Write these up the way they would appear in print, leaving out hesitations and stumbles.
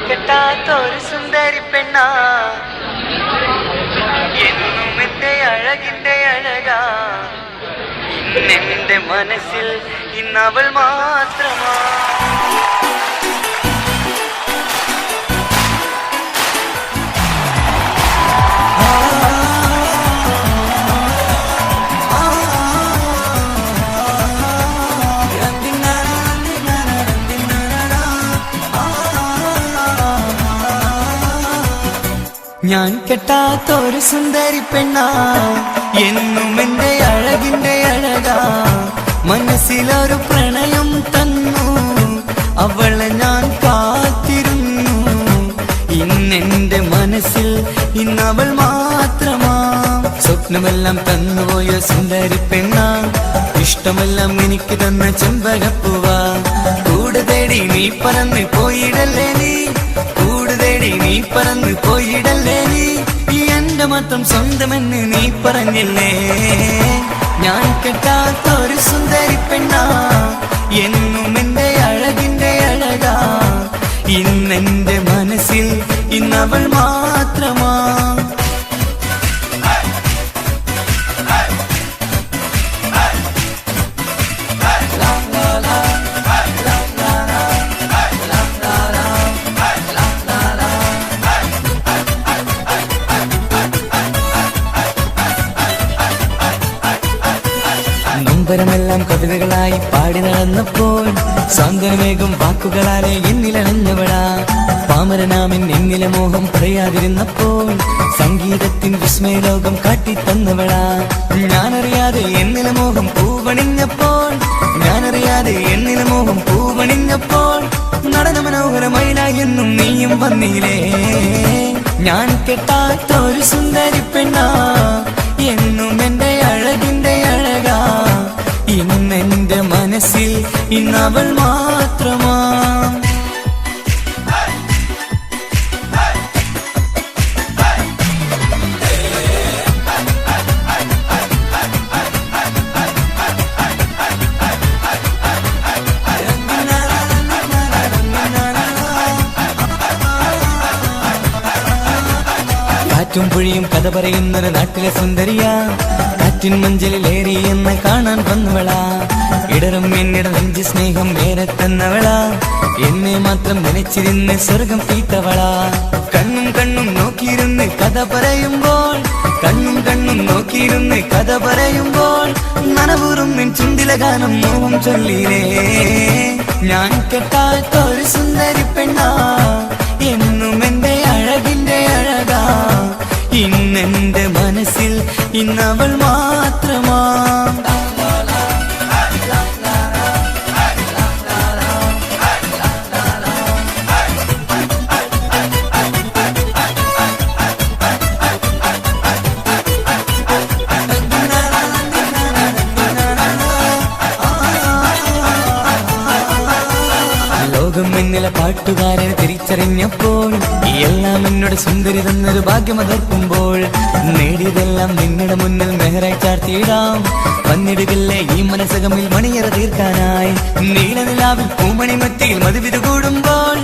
കെട്ടാത്തൊരു സുന്ദരി പെണ്ണാ എന്നും എന്റെ അഴകിന്റെ അഴകാ ഇന്നെന്റെ മനസ്സിൽ ഇന്നവൾ മാത്രമാ ഞാൻ കെട്ടാത്തൊരു സുന്ദരി പെണ്ണാ എന്നും എന്റെ അഴകിന്റെ അഴകാ മനസ്സിലൊരു പ്രണയം തന്നു അവളെ ഞാൻ കാത്തിരുന്നു ഇന്നെന്റെ മനസ്സിൽ ഇന്നവൾ മാത്രമാ സ്വപ്നമെല്ലാം തന്നുപോയ സുന്ദരി പെണ്ണാ ഇഷ്ടമെല്ലാം എനിക്ക് തന്ന ചെമ്പകപ്പൂവാ കൂടെ തേടി നീ പറന്ന് പോയിടല്ലേ നീ പറന്ന് പോയിടല്ലേ നീ എന്റെ മാത്രം സ്വന്തമെന്ന് നീ പറഞ്ഞില്ലേ ഞാൻ കെട്ടാത്തൊരു സുന്ദരി പെണ്ണാ എന്നും എന്റെ അഴകിന്റെ അഴകാ ഇന്നെന്റെ മനസ്സിൽ ഇന്നവൾ മാത്രമാ നൊമ്പരമെല്ലാം കവിതകളായി പാടി നടന്നപ്പോൾ സാന്ത്വനമേകും വാക്കുകളാലെ എന്നിലണഞ്ഞവളാ പാമരനാമിൻ എന്നിലെ മോഹം പറയാതിരുന്നപ്പോൾ സംഗീതത്തിൻ വിസ്മയലോകം കാട്ടിത്തന്നവളാ ഞാനറിയാതെ എന്നിലെ മോഹം പൂവണിഞ്ഞപ്പോൾ നടന മനോഹരമയിലായി എന്നും നീയും വന്നില്ലേ ഞാൻ കെട്ടാത്തൊരു സുന്ദരി പെണ്ണാ എന്നും എന്റെ അഴകിന്റെ അഴകാ ഇന്നെന്റെ മനസ്സിൽ ഇന്നവൾ മാത്രമാ കാറ്റും പുഴയും കഥ പറയുന്നൊരു നാട്ടിലെ സുന്ദരിയാ കാറ്റിൻ മഞ്ചലിലേറി എന്ന് കാണാൻ വന്നവളാ ഇടറും എന്നിട നെഞ്ച് സ്നേഹം വേറെ തന്നവളാ എന്നെ മാത്രം നനച്ചിരുന്ന് സ്വർഗം തീത്തവളാ കണ്ണും നോക്കിയിരുന്ന് കഥ പറയുമ്പോൾ നനവൂറും നിൻ ചുണ്ടില ഗാനം മോഹം ചൊല്ലിലേ ഞാൻ കെട്ടാത്തൊരു സുന്ദരി പെണ്ണാ എന്നും എന്റെ അഴകിന്റെ അഴകാ ഇന്നെന്റെ മനസ്സിൽ ഇന്നവൾ മാത്രമാ ലോകം എന്നിലെ പാട്ടുകാരനെ തിരിച്ചറിഞ്ഞപ്പോൾ എല്ലാം എന്നോട് സുന്ദരി തന്നൊരു ഭാഗ്യമതർക്കുമ്പോൾ നേടിയതെല്ലാം നിങ്ങളുടെ മുന്നിൽ മെഹറായി ചാർത്തിയിടാം വന്നിടുകല്ലേ ഈ മനസ്സകമിൽ മണിയറ തീർക്കാനായി നീലനിലാവിൽ പൂമണിമത്തിയിൽ മധുവിതുകൂടുമ്പോൾ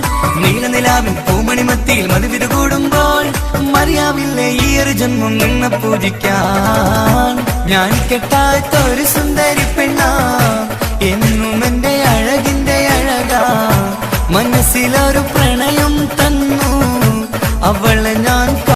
മറിയാവില്ലേ ഈ ഒരു ജന്മം നിന്നെ പൂജിക്കാൻ ഞാൻ കെട്ടാത്തൊരു സുന്ദരി പെണ്ണാ എന്നും എന്റെ അഴകിന്റെ അഴകാ മനസ്സിലൊരു പ്രണയം തന്നു അവളെ ഞാൻ